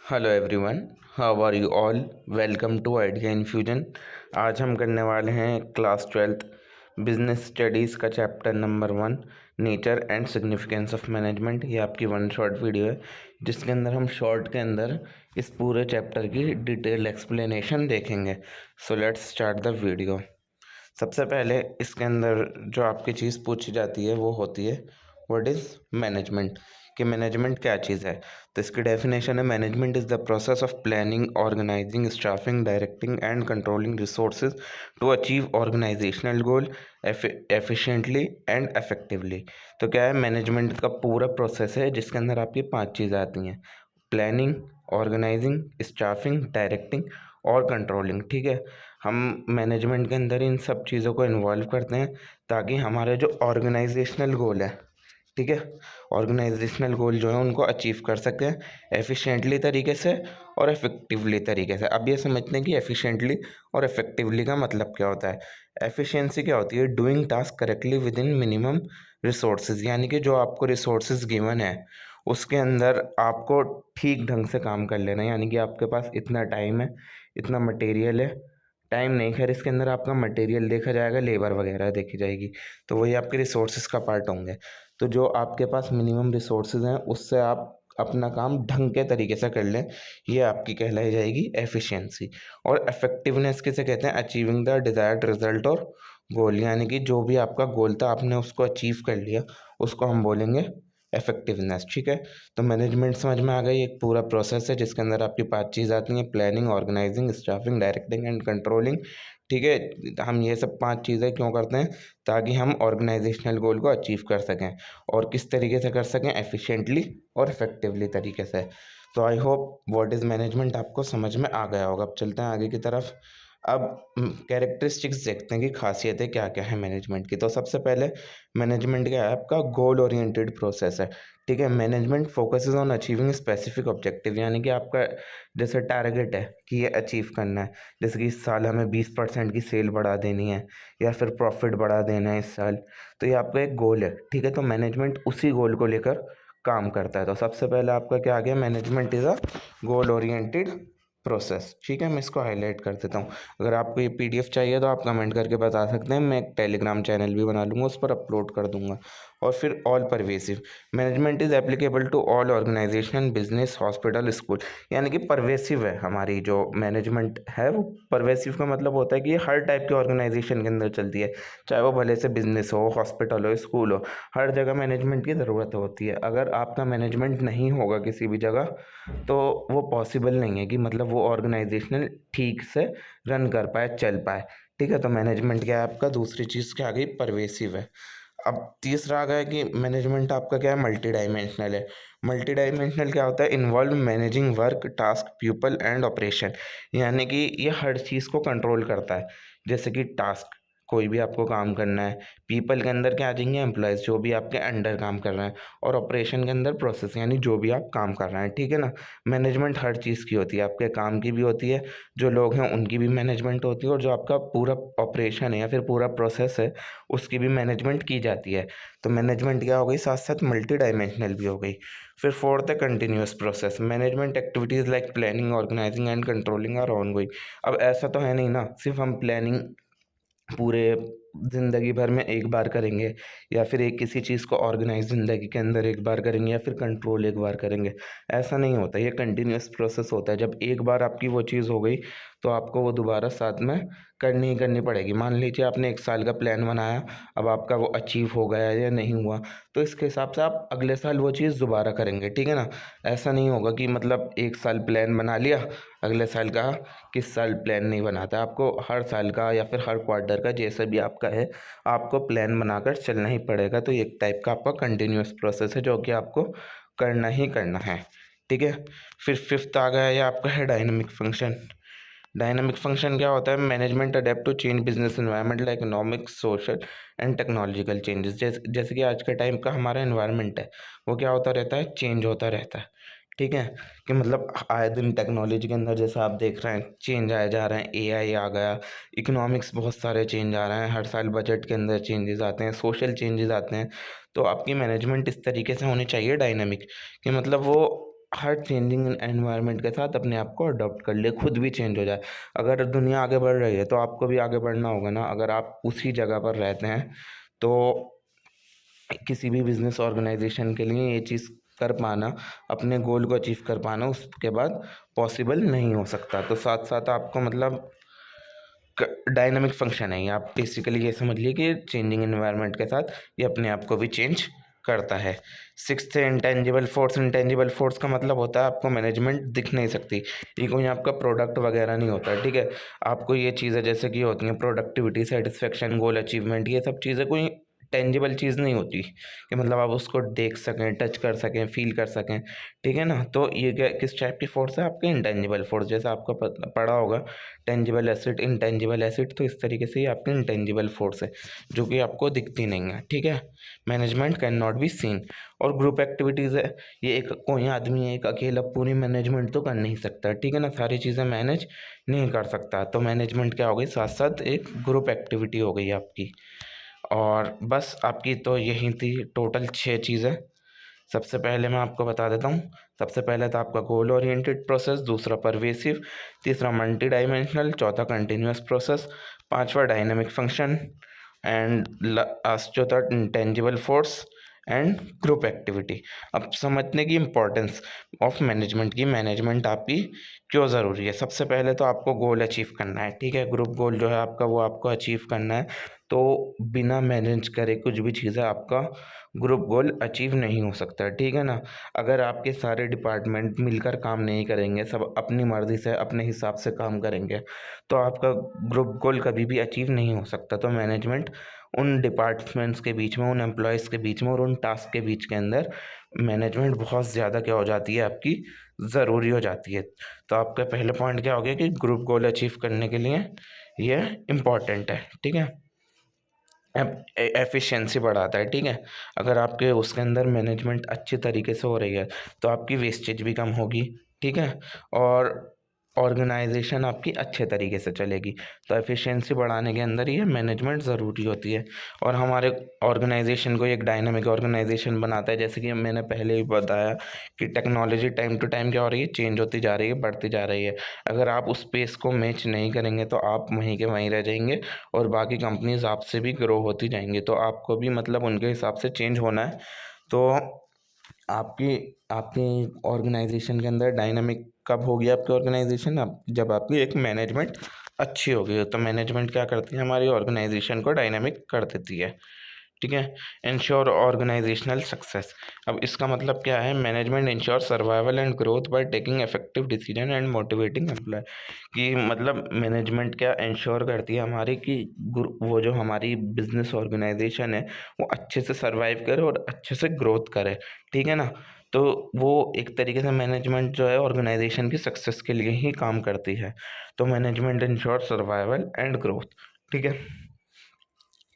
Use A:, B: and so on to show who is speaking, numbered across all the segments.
A: Hello everyone, how are you all. Welcome to Idea Infusion. आज हम करने वाले हैं क्लास 12th बिजनेस स्टडीज़ का chapter number 1, nature and significance of management. ये आपकी वन शॉट वीडियो है जिसके अंदर हम शॉर्ट के अंदर इस पूरे चैप्टर की डिटेल एक्सप्लेनेशन देखेंगे। So let's start the video. सबसे पहले इसके अंदर जो आपकी चीज़ पूछी जाती है वो होती है व्हाट इज़ मैनेजमेंट, कि मैनेजमेंट क्या चीज़ है। तो इसकी डेफिनेशन है, management is the process of planning, organising, staffing, directing and controlling resources to achieve organisational goal efficiently and effectively. तो क्या है, मैनेजमेंट का पूरा प्रोसेस है जिसके अंदर आपकी 5 चीज़ें आती हैं: प्लानिंग, ऑर्गेनाइजिंग, स्टाफिंग, डायरेक्टिंग और कंट्रोलिंग। ठीक है, हम मैनेजमेंट के अंदर इन सब चीज़ों को इन्वॉल्व करते हैं ताकि हमारे जो ऑर्गेनाइजेशनल गोल है, ठीक है, ऑर्गेनाइजेशनल गोल जो है उनको अचीव कर सकें एफिशिएंटली तरीके से और इफ़ेक्टिवली तरीके से। अब ये समझते हैं कि एफिशिएंटली और इफ़ेक्टिवली का मतलब क्या होता है। एफिशिएंसी क्या होती है? Doing task correctly with in minimum resources, यानी कि जो आपको रिसोर्सेज गिवन है उसके अंदर आपको ठीक ढंग से काम कर लेना है। यानी कि आपके पास इतना टाइम है, इतना मटेरियल है, टाइम नहीं, खैर इसके अंदर आपका मटेरियल देखा जाएगा, लेबर वगैरह देखी जाएगी, तो वही आपके रिसोर्सेज का पार्ट होंगे। तो जो आपके पास मिनिमम रिसोर्सेज हैं उससे आप अपना काम ढंग के तरीके से कर लें, ये आपकी कहलाई जाएगी एफिशिएंसी। और इफेक्टिवनेस किसे कहते हैं? अचीविंग द डिजायर्ड रिजल्ट और गोल, यानी कि जो भी आपका गोल था आपने उसको अचीव कर लिया, उसको हम बोलेंगे इफेक्टिवनेस। ठीक है, तो मैनेजमेंट समझ में आ गई। एक पूरा प्रोसेस है जिसके अंदर आपकी 5 चीज़ आती हैं: planning, organising, staffing, directing and controlling. ठीक है, हम ये सब 5 चीज़ें क्यों करते हैं? ताकि हम ऑर्गेनाइजेशनल गोल को अचीव कर सकें। और किस तरीके से कर सकें? एफिशिएंटली और इफेक्टिवली तरीके से। तो I hope what is management आपको समझ में आ गया होगा। अब चलते हैं आगे की तरफ। अब कैरेक्टरिस्टिक्स देखते हैं कि खासियतें क्या क्या है मैनेजमेंट की। तो सबसे पहले मैनेजमेंट क्या है? आपका गोल ओरिएंटेड प्रोसेस है। ठीक है, management focuses on achieving specific objective, यानी कि आपका जैसे टारगेट है कि ये अचीव करना है, जैसे कि इस साल हमें 20% की सेल बढ़ा देनी है या फिर प्रॉफिट बढ़ा देना है इस साल, तो ये आपका एक गोल है। ठीक है, तो मैनेजमेंट उसी गोल को लेकर काम करता है। तो सबसे पहले आपका क्या आ गया? Management is a goal oriented process. ठीक है, मैं इसको हाईलाइट कर देता हूँ। अगर आपको ये पीडीएफ चाहिए तो आप कमेंट करके बता सकते हैं, मैं एक टेलीग्राम चैनल भी बना लूँगा, उस पर अपलोड कर दूँगा। और फिर all pervasive, management is applicable to all organisation, business, hospital, school, यानी कि परवेसिव है। हमारी जो मैनेजमेंट है वो परवेसिव का मतलब होता है कि ये हर टाइप के ऑर्गेनाइजेशन के अंदर चलती है, चाहे वो भले से बिजनेस हो, हॉस्पिटल हो, स्कूल हो, हर जगह मैनेजमेंट की ज़रूरत होती है। अगर आपका मैनेजमेंट नहीं होगा किसी भी जगह तो वो पॉसिबल नहीं है कि मतलब वो ऑर्गेनाइजेशनल ठीक से रन कर पाए, चल पाए। ठीक है, तो मैनेजमेंट क्या है आपका? दूसरी चीज़ क्या आ गई? परवेसिव है। अब तीसरा आ गया कि मैनेजमेंट आपका क्या है? मल्टी डायमेंशनल है। मल्टी डायमेंशनल क्या होता है? Involve managing work, task, people and operation, यानी कि ये हर चीज़ को कंट्रोल करता है। जैसे कि टास्क, कोई भी आपको काम करना है, पीपल के अंदर क्या आ जाएंगे? एम्प्लॉयज़, जो भी आपके अंडर काम कर रहे हैं, और ऑपरेशन के अंदर प्रोसेस, यानी जो भी आप काम कर रहे हैं। ठीक है ना, मैनेजमेंट हर चीज़ की होती है, आपके काम की भी होती है, जो लोग हैं उनकी भी मैनेजमेंट होती है, और जो आपका पूरा ऑपरेशन है या फिर पूरा प्रोसेस है उसकी भी मैनेजमेंट की जाती है। तो मैनेजमेंट क्या हो गई? साथ साथ मल्टी डायमेंशनल भी हो गई। फिर फोर्थ है continuous process, management activities like planning, organising and controlling are ongoing. अब ऐसा तो है नहीं ना सिर्फ हम प्लानिंग पूरे ज़िंदगी भर में एक बार करेंगे, या फिर एक किसी चीज़ को ऑर्गेनाइज ज़िंदगी के अंदर एक बार करेंगे, या फिर कंट्रोल एक बार करेंगे। ऐसा नहीं होता, ये कंटिन्यूअस प्रोसेस होता है। जब एक बार आपकी वो चीज़ हो गई तो आपको वो दोबारा साथ में करनी ही करनी पड़ेगी। मान लीजिए आपने 1 साल का प्लान बनाया, अब आपका वो अचीव हो गया या नहीं हुआ, तो इसके हिसाब से आप अगले साल वो चीज़ दोबारा करेंगे। ठीक है ना, ऐसा नहीं होगा कि मतलब 1 साल प्लान बना लिया, अगले साल का किस साल प्लान नहीं बनाता। आपको हर साल का या फिर हर क्वार्टर का, जैसा भी आपका है, आपको प्लान बनाकर चलना ही पड़ेगा। तो एक टाइप का आपका कंटिन्यूअस प्रोसेस है जो कि आपको करना ही करना है। ठीक है, फिर फिफ्थ आ गया, ये आपका है डायनामिक फंक्शन। डायनामिक फंक्शन क्या होता है? Management adept to change business environment like economic, social and technological changes. जैसे कि आज के टाइम का हमारा एनवायरनमेंट है वो क्या होता रहता है? चेंज होता रहता है। ठीक है, कि मतलब आए दिन टेक्नोलॉजी के अंदर जैसा आप देख रहे हैं चेंज आए जा रहे हैं, एआई आ गया, इकोनॉमिक्स बहुत सारे चेंज आ रहे हैं, हर साल बजट के अंदर चेंजेस आते हैं, सोशल चेंजेस आते हैं। तो आपकी मैनेजमेंट इस तरीके से होनी चाहिए डायनामिक, कि मतलब वो हर चेंजिंग एनवायरनमेंट के साथ अपने आप को अडॉप्ट कर ले, खुद भी चेंज हो जाए। अगर दुनिया आगे बढ़ रही है तो आपको भी आगे बढ़ना होगा ना। अगर आप उसी जगह पर रहते हैं तो किसी भी बिजनेस ऑर्गेनाइजेशन के लिए ये चीज़ कर पाना, अपने गोल को अचीव कर पाना उसके बाद पॉसिबल नहीं हो सकता। तो साथ साथ आपको मतलब डायनामिक फंक्शन है ये। आप बेसिकली ये समझ लिए कि चेंजिंग एनवायरनमेंट के साथ ये अपने आप को भी चेंज करता है। सिक्स्थ है इंटेंजिबल फोर्स। इंटेंजिबल फोर्स का मतलब होता है आपको मैनेजमेंट दिख नहीं सकती। ये कोई आपका प्रोडक्ट वगैरह नहीं होता, ठीक है। आपको ये चीज़ें जैसे कि होती हैं प्रोडक्टिविटी, सेटिस्फेक्शन, गोल अचीवमेंट, ये सब चीज़ें कोई टेंजिबल चीज़ नहीं होती कि मतलब आप उसको देख सकें, टच कर सकें, फील कर सकें, ठीक है ना। तो ये क्या किस टाइप की फोर्स है? आपके इंटेंजिबल फोर्स। जैसे आपको पढ़ा होगा टेंजिबल एसिड, इंटेंजिबल एसिड, तो इस तरीके से ही आपकी इंटेंजिबल फोर्स है जो कि आपको दिखती नहीं है, ठीक है। Management can not be seen. और ग्रुप एक्टिविटीज़ है, ये एक कोई आदमी एक अकेला पूरी मैनेजमेंट तो कर नहीं सकता, ठीक है ना, सारी चीज़ें मैनेज नहीं कर सकता। तो मैनेजमेंट क्या हो गई? साथ साथ एक ग्रुप एक्टिविटी हो गई आपकी। और बस आपकी तो यही थी टोटल 6 चीज़ें। सबसे पहले मैं आपको बता देता हूँ। सबसे पहले था आपका गोल ओरिएंटेड प्रोसेस, दूसरा परवेसिव, तीसरा मल्टी डायमेंशनल, चौथा कंटिन्यूअस प्रोसेस, पांचवा डायनेमिक फंक्शन एंड लास्ट जो था intangible force and group activity. अब समझने की इम्पोर्टेंस ऑफ मैनेजमेंट की, मैनेजमेंट आपकी क्यों ज़रूरी है। सबसे पहले तो आपको गोल अचीव करना है, ठीक है। ग्रुप गोल जो है आपका वो आपको अचीव करना है। तो बिना मैनेज करे कुछ भी चीज़ें आपका ग्रुप गोल अचीव नहीं हो सकता, ठीक है ना। अगर आपके सारे डिपार्टमेंट मिलकर काम नहीं करेंगे, सब अपनी मर्ज़ी से अपने हिसाब से काम करेंगे, तो आपका ग्रुप गोल कभी भी अचीव नहीं हो सकता। तो मैनेजमेंट उन डिपार्टमेंट्स के बीच में, उन एम्प्लॉयज़ के बीच में और उन टास्क के बीच के अंदर मैनेजमेंट बहुत ज़्यादा क्या हो जाती है आपकी, ज़रूरी हो जाती है। तो आपका पहला पॉइंट क्या हो गया कि ग्रुप गोल अचीव करने के लिए ये इम्पॉर्टेंट है, ठीक है। एफिशिएंसी बढ़ाता है, ठीक है। अगर आपके उसके अंदर मैनेजमेंट अच्छी तरीके से हो रही है तो आपकी वेस्टेज भी कम होगी, ठीक है। और ऑर्गेनाइजेशन आपकी अच्छे तरीके से चलेगी। तो एफिशिएंसी बढ़ाने के अंदर ये मैनेजमेंट ज़रूरी होती है। और हमारे ऑर्गेनाइजेशन को एक डायनामिक ऑर्गेनाइजेशन बनाता है। जैसे कि मैंने पहले ही बताया कि टेक्नोलॉजी टाइम टू टाइम क्या हो रही है, चेंज होती जा रही है, बढ़ती जा रही है। अगर आप उस पेस को मैच नहीं करेंगे तो आप वहीं के वहीं रह जाएंगे और बाकी कंपनीज आपसे भी ग्रो होती जाएंगी। तो आपको भी मतलब उनके हिसाब से चेंज होना है। तो आपकी आपकी ऑर्गेनाइजेशन के अंदर डायनामिक कब होगी आपकी ऑर्गेनाइजेशन? अब जब आपकी एक मैनेजमेंट अच्छी होगी। तो मैनेजमेंट क्या करती है? हमारी ऑर्गेनाइजेशन को डायनामिक कर देती है, ठीक है। Ensure organisational success. अब इसका मतलब क्या है? Management ensure survival and growth by taking effective decision and motivating employ. कि मतलब मैनेजमेंट क्या इंश्योर करती है हमारी कि वो जो हमारी बिजनेस ऑर्गेनाइजेशन है वो अच्छे से सर्वाइव करे और अच्छे से ग्रोथ करे, ठीक है ना। तो वो एक तरीके से मैनेजमेंट जो है ऑर्गेनाइजेशन की सक्सेस के लिए ही काम करती है। तो management ensure survival and growth, ठीक है।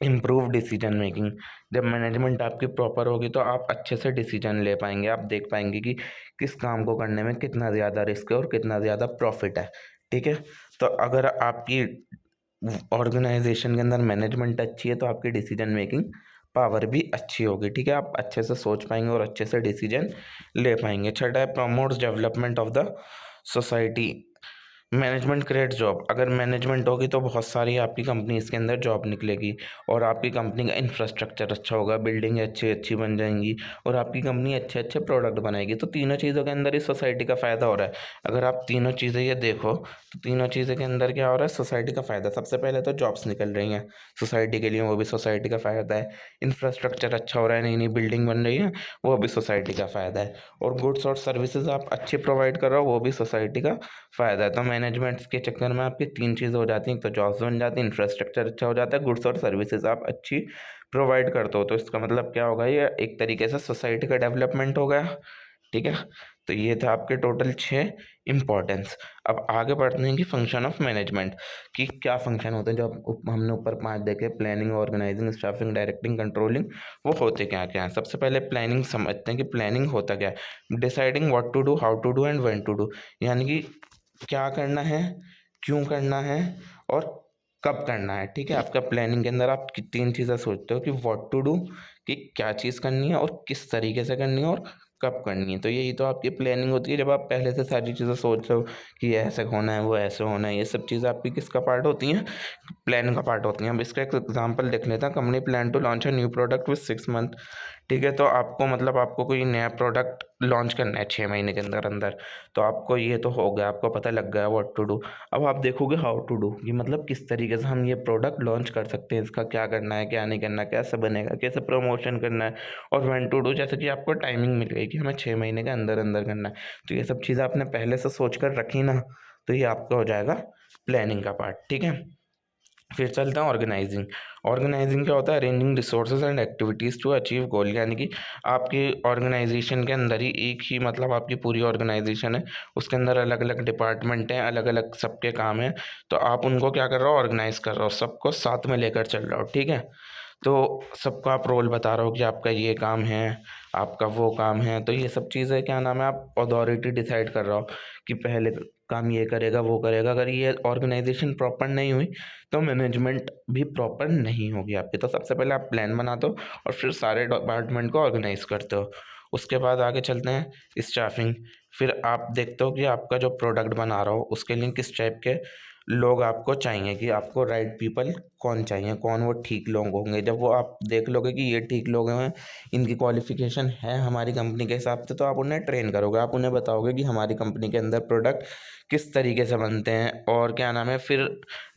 A: Improve decision making. जब मैनेजमेंट आपकी प्रॉपर होगी तो आप अच्छे से डिसीजन ले पाएंगे। आप देख पाएंगे कि किस काम को करने में कितना ज़्यादा रिस्क है और कितना ज़्यादा प्रॉफिट है, ठीक है। तो अगर आपकी ऑर्गेनाइजेशन के अंदर मैनेजमेंट अच्छी है तो आपकी डिसीजन मेकिंग पावर भी अच्छी होगी, ठीक है। आप अच्छे से सोच पाएंगे और अच्छे से डिसीजन ले पाएंगे। छठा है promotes development of the society. Management create job. अगर मैनेजमेंट होगी तो बहुत सारी आपकी कंपनीज के अंदर जॉब निकलेगी और आपकी कंपनी का इंफ्रास्ट्रक्चर अच्छा होगा, बिल्डिंग अच्छी अच्छी बन जाएंगी और आपकी कंपनी अच्छे अच्छे प्रोडक्ट बनाएगी। तो तीनों चीज़ों के अंदर ही सोसाइटी का फ़ायदा हो रहा है। अगर आप तीनों चीज़ें ये देखो तो तीनों चीज़ें के अंदर क्या हो रहा है? सोसाइटी का फ़ायदा। सबसे पहले तो जॉब्स निकल रही हैं सोसाइटी के लिए, वो भी सोसाइटी का फ़ायदा है। इंफ्रास्ट्रक्चर अच्छा हो रहा है, नई नई बिल्डिंग बन रही है, वो भी सोसाइटी का फ़ायदा है। और गुड्स और सर्विसेज आप अच्छी प्रोवाइड कर रहे हो, वो भी सोसाइटी का फ़ायदा है। तो मैनेजमेंट के चक्कर में आपकी तीन चीज़ें हो जाती हैं। एक तो जॉब्स बन जाती हैं, इंफ्रास्ट्रक्चर अच्छा हो जाता है, गुड्स और सर्विसेज आप अच्छी प्रोवाइड करते हो। तो इसका मतलब क्या होगा? ये एक तरीके से सोसाइटी का डेवलपमेंट हो गया, ठीक है। तो ये था आपके टोटल 6 इम्पोर्टेंस। अब आगे बढ़ते हैं कि फंक्शन ऑफ मैनेजमेंट कि क्या फंक्शन होते हैं। जो हमने ऊपर 5 देखे, planning, organising, staffing, directing, controlling, वो होते क्या क्या हैं। सबसे पहले प्लानिंग समझते हैं कि प्लानिंग होता क्या है। Deciding what to do, how to do and when to do. यानी कि क्या करना है, क्यों करना है और कब करना है, ठीक है। आपका प्लानिंग के अंदर आप तीन चीज़ें सोचते हो कि व्हाट टू डू, कि क्या चीज़ करनी है और किस तरीके से करनी है और कब करनी है। तो यही तो आपकी प्लानिंग होती है, जब आप पहले से सारी चीज़ें सोच रहे हो कि ये ऐसे होना है, वो ऐसे होना है। ये सब चीज़ें आपकी किसका पार्ट होती हैं? प्लान का पार्ट होती हैं। अब इसका एक एग्जांपल देख लेते हैं। Company plan to launch a new product with 6 month. ठीक है, तो आपको कोई नया प्रोडक्ट लॉन्च करना है 6 महीने के अंदर अंदर। तो आपको ये तो हो गया, आपको पता लग गया व्हाट टू डू। अब आप देखोगे हाउ टू डू, कि मतलब किस तरीके से हम ये प्रोडक्ट लॉन्च कर सकते हैं, इसका क्या करना है, क्या नहीं करना, कैसे बनेगा, कैसे प्रमोशन करना है, और व्हेन टू डू, जैसे कि आपको टाइमिंग मिल गई कि हमें 6 महीने के अंदर अंदर करना है। तो ये सब चीज़ें आपने पहले से सोच कर रखी ना, तो ये आपका हो जाएगा प्लानिंग का पार्ट। ठीक है, फिर चलता है ऑर्गेनाइजिंग। ऑर्गेनाइजिंग क्या होता है? Arranging resources and activities to achieve goal. यानी कि आपकी ऑर्गेनाइजेशन के अंदर ही एक ही, मतलब आपकी पूरी ऑर्गेनाइजेशन है, उसके अंदर अलग अलग डिपार्टमेंट हैं, अलग अलग सबके काम हैं। तो आप उनको क्या कर रहे हो? ऑर्गेनाइज कर रहे हो, सबको साथ में लेकर चल रहे हो। ठीक है, तो सबको आप रोल बता रहे हो कि आपका ये काम है, आपका वो काम है। तो ये सब चीज़ें क्या नाम है, आप अथॉरिटी डिसाइड कर रहे हो कि पहले काम ये करेगा, वो करेगा। अगर ये ऑर्गेनाइजेशन प्रॉपर नहीं हुई तो मैनेजमेंट भी प्रॉपर नहीं होगी आपकी। तो सबसे पहले आप प्लान बनाते हो और फिर सारे डिपार्टमेंट को ऑर्गेनाइज करते हो। उसके बाद आगे चलते हैं स्टाफिंग। फिर आप देखते हो कि आपका जो प्रोडक्ट बना रहा हो उसके लिए किस टाइप के लोग आपको चाहिए, कि आपको राइट पीपल कौन चाहिए, कौन वो ठीक लोग होंगे। जब वो आप देख लोगे कि ये ठीक लोग हैं, इनकी क्वालिफिकेशन है हमारी कंपनी के हिसाब से, तो आप उन्हें ट्रेन करोगे, आप उन्हें बताओगे कि हमारी कंपनी के अंदर प्रोडक्ट किस तरीके से बनते हैं और क्या नाम है। फिर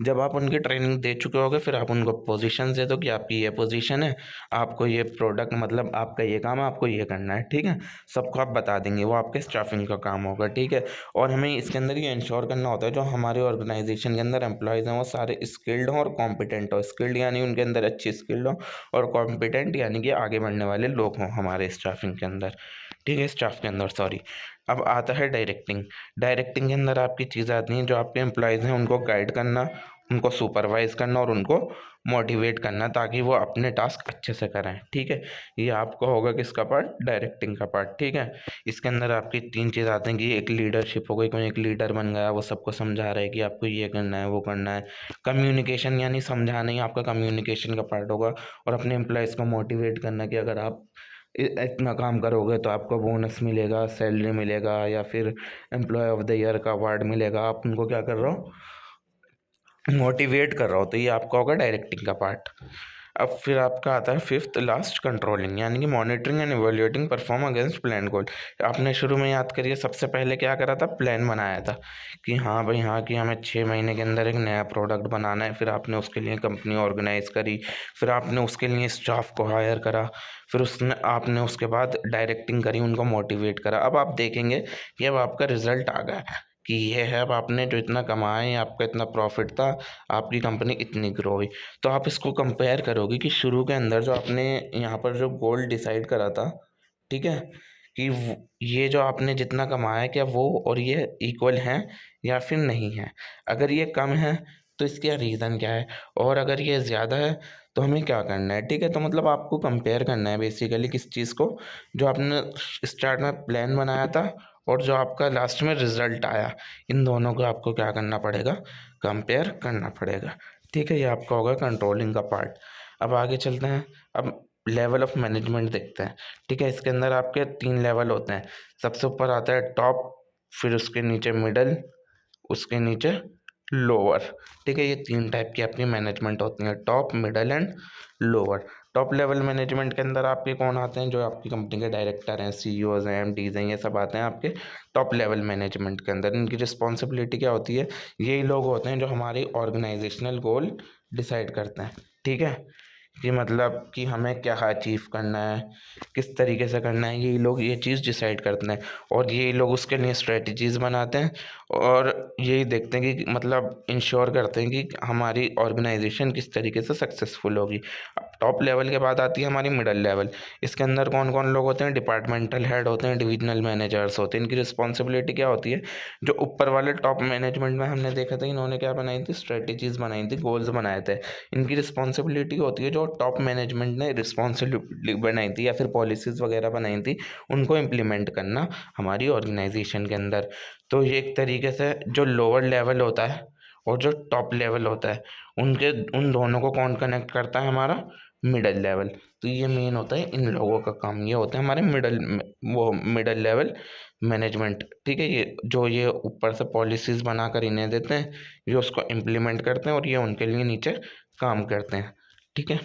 A: जब आप उनकी ट्रेनिंग दे चुके होगे, फिर आप उनको पोजीशन दे दो कि आपकी ये पोजीशन है, आपको ये प्रोडक्ट, मतलब आपका ये काम है, आपको ये करना है। ठीक है, सबको आप बता देंगे, वो आपके स्टाफिंग का काम होगा। ठीक है, और हमें इसके अंदर ये इंश्योर करना होता है जो हमारे ऑर्गेनाइजेशन के अंदर एम्प्लॉयज़ हैं वो सारे स्किल्ड हों और कॉम्पिटेंट हो। स्किल्ड यानी उनके अंदर अच्छी स्किल्ड हो, और कॉम्पिटेंट यानी कि आगे बढ़ने वाले लोग हों हमारे स्टाफिंग के अंदर। ठीक है, स्टाफ के अंदर, सॉरी। अब आता है डायरेक्टिंग। डायरेक्टिंग के अंदर आपकी चीज़ें आती हैं, जो आपके एम्प्लॉयज़ हैं उनको गाइड करना, उनको सुपरवाइज़ करना और उनको मोटिवेट करना, ताकि वो अपने टास्क अच्छे से करें। ठीक है, ये आपका होगा किसका पार्ट? डायरेक्टिंग का पार्ट। ठीक है, इसके अंदर आपकी 3 चीज़ आती हैं, कि एक लीडरशिप हो गई, कोई एक लीडर बन गया, वो सबको समझा रहा है कि आपको ये करना है, वो करना है। कम्युनिकेशन यानी समझाना ही आपका कम्युनिकेशन का पार्ट होगा, और अपने एम्प्लॉयज़ को मोटिवेट करना कि अगर आप इतना काम करोगे तो आपको बोनस मिलेगा, सैलरी मिलेगा, या फिर एम्प्लॉय ऑफ द ईयर का अवार्ड मिलेगा। आप उनको क्या कर रहे हो? मोटिवेट कर रहा हो। तो ये आपका होगा डायरेक्टिंग का पार्ट। अब फिर आपका आता है फिफ्थ लास्ट, कंट्रोलिंग, यानी कि monitoring and evaluating perform against plan goal. आपने शुरू में याद करिए, सबसे पहले क्या करा था? प्लान बनाया था कि हाँ भाई हाँ, कि हमें 6 महीने के अंदर एक नया प्रोडक्ट बनाना है। फिर आपने उसके लिए कंपनी ऑर्गेनाइज करी, फिर आपने उसके लिए स्टाफ को हायर करा, फिर उसमें आपने उसके बाद डायरेक्टिंग करी, उनको मोटिवेट करा। अब आप देखेंगे कि अब आपका रिजल्ट आ गया कि ये है, अब आपने जो इतना कमाए, आपका इतना प्रॉफिट था, आपकी कंपनी इतनी ग्रो हुई। तो आप इसको कंपेयर करोगे कि शुरू के अंदर जो आपने यहाँ पर जो गोल डिसाइड करा था, ठीक है, कि ये जो आपने जितना कमाया, क्या वो और ये इक्वल हैं या फिर नहीं है? अगर ये कम है तो इसका रीज़न क्या है, और अगर ये ज़्यादा है तो हमें क्या करना है? ठीक है, तो मतलब आपको कंपेयर करना है बेसिकली किस चीज़ को, जो आपने स्टार्ट में प्लान बनाया था और जो आपका लास्ट में रिजल्ट आया, इन दोनों को आपको क्या करना पड़ेगा? कंपेयर करना पड़ेगा। ठीक है, ये आपका होगा कंट्रोलिंग का पार्ट। अब आगे चलते हैं। अब लेवल ऑफ मैनेजमेंट देखते हैं। ठीक है, इसके अंदर आपके 3 लेवल होते हैं। सबसे ऊपर आता है टॉप, फिर उसके नीचे मिडल, उसके नीचे लोअर। ठीक है, ये 3 टाइप की आपकी मैनेजमेंट होती हैं, top, middle and lower. Top level management के अंदर आपके कौन आते हैं? जो आपकी कंपनी के डायरेक्टर हैं, सीईओज़ हैं, एमडीज़ हैं, ये सब आते हैं आपके टॉप लेवल मैनेजमेंट के अंदर। इनकी रिस्पॉन्सिबिलिटी क्या होती है? यही लोग होते हैं जो हमारी ऑर्गेनाइजेशनल गोल डिसाइड करते हैं। ठीक है, कि मतलब कि हमें क्या अचीव करना है, किस तरीके से करना है, यही लोग ये चीज़ डिसाइड करते हैं, और यही लोग उसके लिए स्ट्रेटजीज़ बनाते हैं, और यही देखते हैं कि मतलब इंश्योर करते हैं कि हमारी ऑर्गेनाइजेशन किस तरीके से सक्सेसफुल होगी। अब टॉप लेवल के बाद आती है हमारी मिडल लेवल। इसके अंदर कौन कौन लोग होते हैं? डिपार्टमेंटल हेड होते हैं, डिविजनल मैनेजर्स होते हैं। इनकी रिस्पॉन्सिबिलिटी क्या होती है? जो ऊपर वाले टॉप मैनेजमेंट में हमने देखा था, इन्होंने क्या बनाई थी? स्ट्रेटजीज़ बनाई थी, गोल्स बनाए थे। इनकी रिस्पॉन्सिबिलिटी होती है जो टॉप मैनेजमेंट ने रिस्पॉन्सिबिलिटी बनाई थी या फिर पॉलिसीज़ वगैरह बनाई थी, उनको इम्प्लीमेंट करना हमारी ऑर्गेनाइजेशन के अंदर। तो ये एक तरीके से जो लोअर लेवल होता है और जो टॉप लेवल होता है, उन दोनों को कौन कनेक्ट करता है? हमारा मिडल लेवल। तो ये मेन होता है इन लोगों का काम, ये होता है हमारे मिडल लेवल मैनेजमेंट। ठीक है, ये ऊपर से पॉलिसीज बनाकर इन्हें देते हैं, ये उसको इम्प्लीमेंट करते हैं और ये उनके लिए नीचे काम करते हैं। ठीक है,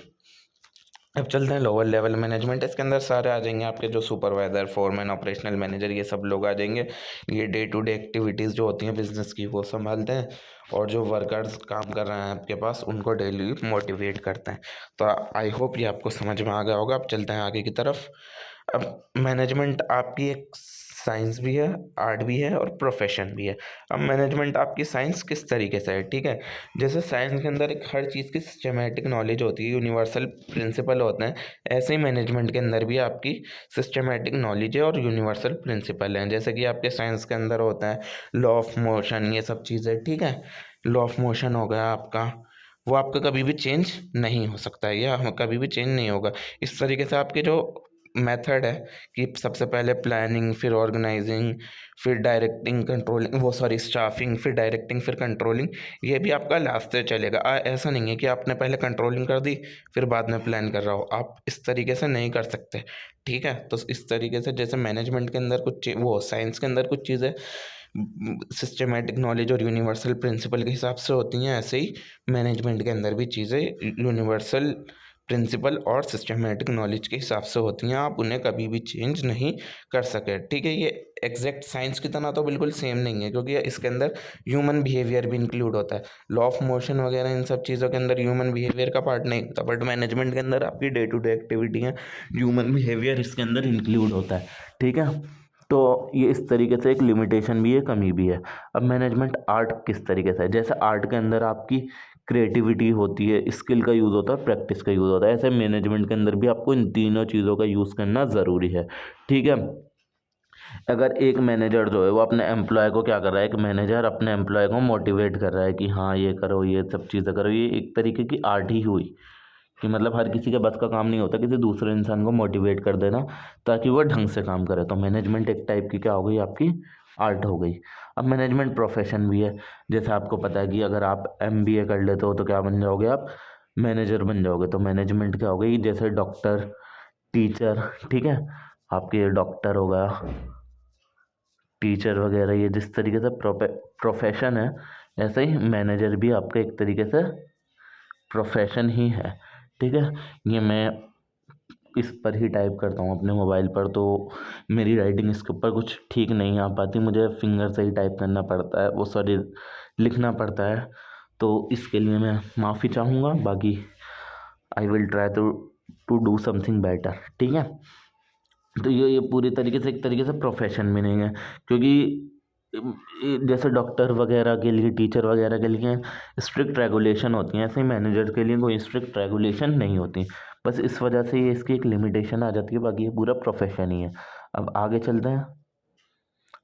A: अब चलते हैं लोअर लेवल मैनेजमेंट। इसके अंदर सारे आ जाएंगे आपके जो सुपरवाइजर, फोरमैन, ऑपरेशनल मैनेजर, ये सब लोग आ जाएंगे। ये डे टू डे एक्टिविटीज़ जो होती हैं बिजनेस की वो संभालते हैं, और जो वर्कर्स काम कर रहे हैं आपके पास उनको डेली मोटिवेट करते हैं। तो आई होप ये आपको समझ में आ गया होगा। अब चलते हैं आगे की तरफ। अब मैनेजमेंट आपकी एक साइंस भी है, आर्ट भी है और प्रोफेशन भी है। अब मैनेजमेंट आपकी साइंस किस तरीके से है, ठीक है, जैसे साइंस के अंदर एक हर चीज़ की सिस्टमेटिक नॉलेज होती है, यूनिवर्सल प्रिंसिपल होते हैं, ऐसे ही मैनेजमेंट के अंदर भी आपकी सिस्टमेटिक नॉलेज है और यूनिवर्सल प्रिंसिपल हैं। जैसे कि आपके साइंस के अंदर होता है लॉ ऑफ मोशन, ये सब चीज़ें। ठीक है, लॉ ऑफ मोशन हो गया आपका, वो आपका कभी भी चेंज नहीं हो सकता है, या कभी भी चेंज नहीं होगा। इस तरीके से आपके जो मेथड है कि सबसे पहले प्लानिंग, फिर ऑर्गेनाइजिंग, फिर डायरेक्टिंग, कंट्रोलिंग, वो सॉरी स्टाफिंग, फिर डायरेक्टिंग, फिर कंट्रोलिंग, ये भी आपका लास्ट से चलेगा। ऐसा नहीं है कि आपने पहले कंट्रोलिंग कर दी फिर बाद में प्लान कर रहा हो, आप इस तरीके से नहीं कर सकते। ठीक है, तो इस तरीके से जैसे मैनेजमेंट के अंदर वो साइंस के अंदर कुछ चीज़ें सिस्टमेटिक नॉलेज और यूनिवर्सल प्रिंसिपल के हिसाब से होती हैं, ऐसे ही मैनेजमेंट के अंदर भी चीज़ें यूनिवर्सल प्रिंसिपल और सिस्टमेटिक नॉलेज के हिसाब से होती हैं, आप उन्हें कभी भी चेंज नहीं कर सके। ठीक है, ये एग्जैक्ट साइंस की तरह तो बिल्कुल सेम नहीं है, क्योंकि इसके अंदर ह्यूमन बिहेवियर भी इंक्लूड होता है। लॉ ऑफ मोशन वगैरह इन सब चीज़ों के अंदर ह्यूमन बिहेवियर का पार्ट नहीं होता, बट मैनेजमेंट के अंदर आपकी डे टू डे एक्टिविटी है, ह्यूमन बिहेवियर इसके अंदर इंक्लूड होता है। ठीक है, तो ये इस तरीके से एक लिमिटेशन भी है, कमी भी है। अब मैनेजमेंट आर्ट किस तरीके से है, जैसे आर्ट के अंदर आपकी क्रिएटिविटी होती है, स्किल का यूज़ होता है, प्रैक्टिस का यूज़ होता है, ऐसे मैनेजमेंट के अंदर भी आपको इन तीनों चीज़ों का यूज़ करना ज़रूरी है। ठीक है, अगर एक मैनेजर जो है वो अपने एम्प्लॉय को क्या कर रहा है, एक मैनेजर अपने एम्प्लॉय को मोटिवेट कर रहा है कि हाँ ये करो, ये सब चीज़ें करो, ये एक तरीके की आर्ट ही हुई कि मतलब हर किसी के बस का काम नहीं होता किसी दूसरे इंसान को मोटिवेट कर देना ताकि वो ढंग से काम करे। तो मैनेजमेंट एक टाइप की क्या हो गई, आपकी आर्ट हो गई। अब मैनेजमेंट प्रोफेशन भी है, जैसे आपको पता है कि अगर आप एमबीए कर लेते हो तो क्या बन जाओगे, आप मैनेजर बन जाओगे। तो मैनेजमेंट क्या हो गई, जैसे डॉक्टर, टीचर, ठीक है, आपके डॉक्टर हो गया, टीचर वगैरह, ये जिस तरीके से प्रोफेशन है, ऐसे ही मैनेजर भी आपका एक तरीके से प्रोफेशन ही है। ठीक है, ये मैं इस पर ही टाइप करता हूँ अपने मोबाइल पर, तो मेरी राइटिंग इसके ऊपर कुछ ठीक नहीं आ पाती, मुझे फिंगर से ही टाइप करना पड़ता है, वो सॉरी लिखना पड़ता है, तो इसके लिए मैं माफ़ी चाहूँगा। बाकी I will try to do something better. ठीक है, तो ये पूरी तरीके से एक तरीके से प्रोफेशन भी नहीं है, क्योंकि जैसे डॉक्टर वगैरह के लिए, टीचर वगैरह के लिए स्ट्रिक्ट रेगुलेशन होती हैं, ऐसे ही मैनेजर के लिए कोई स्ट्रिक्ट रेगुलेशन नहीं होती। बस इस वजह से ये इसकी एक लिमिटेशन आ जाती है, बाकी ये पूरा प्रोफेशन ही है। अब आगे चलते हैं।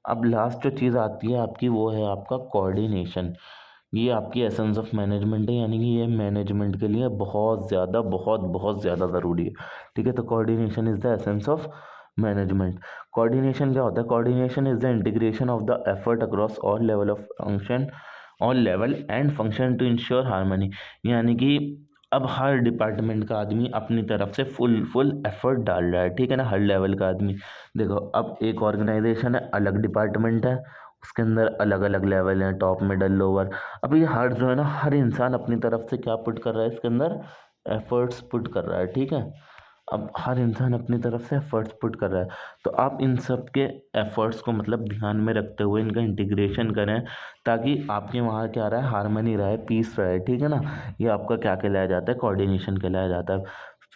A: अब लास्ट जो चीज़ आती है आपकी वो है आपका कोऑर्डिनेशन। ये आपकी एसेंस ऑफ मैनेजमेंट है, यानी कि ये मैनेजमेंट के लिए बहुत ज़्यादा बहुत ज़्यादा ज़रूरी है। ठीक है, तो coordination is the essence of management. Coordination क्या होता है, coordination is the integration of the effort across all level of function, all level and function to ensure harmony. यानी कि अब हर डिपार्टमेंट का आदमी अपनी तरफ से फुल एफर्ट डाल रहा है। ठीक है ना, हर लेवल का आदमी। देखो, अब एक ऑर्गेनाइजेशन है, अलग डिपार्टमेंट है, उसके अंदर अलग अलग लेवल हैं, टॉप, मिडल, लोअर। अब ये हर जो है ना, हर इंसान अपनी तरफ से क्या पुट कर रहा है, इसके अंदर एफर्ट्स पुट कर रहा है। ठीक है, अब हर इंसान अपनी तरफ से एफर्ट्स पुट कर रहा है, तो आप इन सब के एफर्ट्स को मतलब ध्यान में रखते हुए इनका इंटीग्रेशन करें, ताकि आपके वहाँ क्या रहा है, हारमनी रहे, पीस रहे। ठीक है ना, ये आपका क्या कहलाया जाता है, कोऑर्डिनेशन कहलाया जाता है।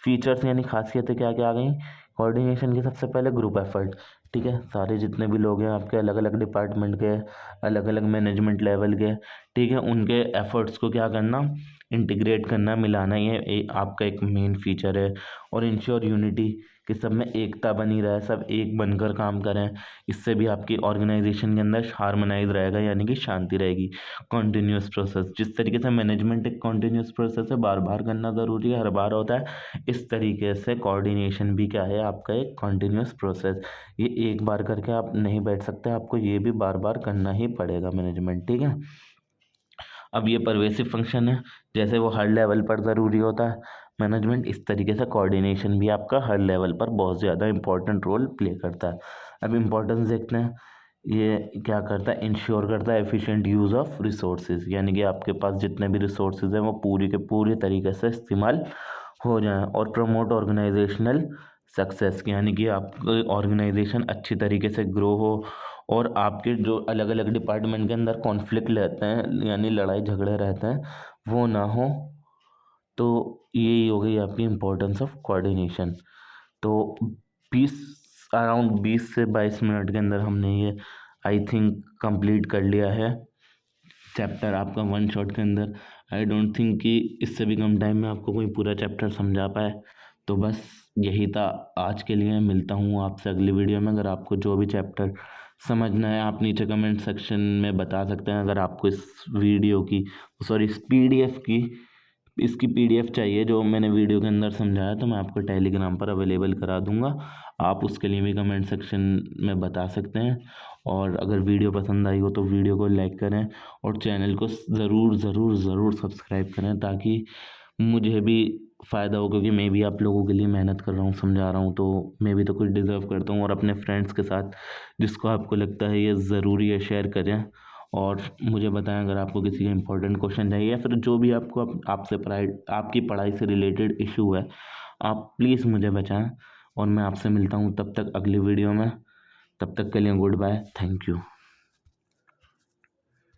A: फीचर्स यानी खासियतें क्या क्या आ गई कोऑर्डिनेशन की, सबसे पहले ग्रुप एफर्ट। ठीक है, सारे जितने भी लोग हैं आपके अलग अलग डिपार्टमेंट के, अलग अलग मैनेजमेंट लेवल के, ठीक है, उनके एफर्ट्स को क्या करना, इंटीग्रेट करना, मिलाना, ये आपका एक मेन फीचर है। और इंश्योर यूनिटी, कि सब में एकता बनी रहे, सब एक बनकर काम करें, इससे भी आपकी ऑर्गेनाइजेशन के अंदर हार्मोनाइज रहेगा, यानी कि शांति रहेगी। कॉन्टिन्यूस प्रोसेस, जिस तरीके से मैनेजमेंट एक कॉन्टिन्यूस प्रोसेस है, बार बार करना ज़रूरी है, हर बार होता है, इस तरीके से कोऑर्डिनेशन भी क्या है, आपका एक कॉन्टिन्यूस प्रोसेस। ये एक बार करके आप नहीं बैठ सकते, आपको ये भी बार बार करना ही पड़ेगा मैनेजमेंट। ठीक है, अब ये परवेसिव फंक्शन है, जैसे वो हर लेवल पर ज़रूरी होता है मैनेजमेंट, इस तरीके से कोऑर्डिनेशन भी आपका हर लेवल पर बहुत ज़्यादा इंपॉर्टेंट रोल प्ले करता है। अब इम्पोर्टेंस देखते हैं, ये क्या करता है, इंश्योर करता है एफिशिएंट यूज़ ऑफ रिसोर्सेज, यानी कि आपके पास जितने भी रिसोर्सेज हैं वो पूरी के पूरी तरीके से इस्तेमाल हो जाएं। और प्रमोट ऑर्गेनाइजेशनल सक्सेस, यानी कि आपका ऑर्गेनाइजेशन अच्छी तरीके से ग्रो हो और आपके जो अलग अलग डिपार्टमेंट के अंदर कॉन्फ्लिक्ट रहते हैं यानी लड़ाई झगड़े रहते हैं वो ना हो। तो यही हो गई आपकी इम्पोर्टेंस ऑफ कोऑर्डिनेशन। तो 20 से 22 मिनट के अंदर हमने ये आई थिंक कंप्लीट कर लिया है चैप्टर आपका वन शॉट के अंदर। आई डोंट थिंक कि इससे भी कम टाइम में आपको कोई पूरा चैप्टर समझा पाए। तो बस यही था आज के लिए, मिलता हूँ आपसे अगली वीडियो में। अगर आपको जो भी चैप्टर समझना है आप नीचे कमेंट सेक्शन में बता सकते हैं। अगर आपको इस वीडियो की इस पीडीएफ की इसकी पीडीएफ चाहिए जो मैंने वीडियो के अंदर समझाया, तो मैं आपको टेलीग्राम पर अवेलेबल करा दूंगा। आप उसके लिए भी कमेंट सेक्शन में बता सकते हैं। और अगर वीडियो पसंद आई हो तो वीडियो को लाइक करें और चैनल को ज़रूर ज़रूर ज़रूर सब्सक्राइब करें, ताकि मुझे भी फ़ायदा हो, क्योंकि मैं भी आप लोगों के लिए मेहनत कर रहा हूँ, समझा रहा हूँ, तो मैं भी तो कुछ डिज़र्व करता हूँ। और अपने फ्रेंड्स के साथ जिसको आपको लगता है ये ज़रूरी है शेयर करें। और मुझे बताएं अगर आपको किसी का इंपॉर्टेंट क्वेश्चन चाहिए या फिर जो भी आपको आपसे पढ़ाई आपकी पढ़ाई से रिलेटेड इशू है, आप प्लीज़ मुझे बताएं। और मैं आपसे मिलता हूँ तब तक अगली वीडियो में। तब तक के लिए गुड बाय, थैंक यू।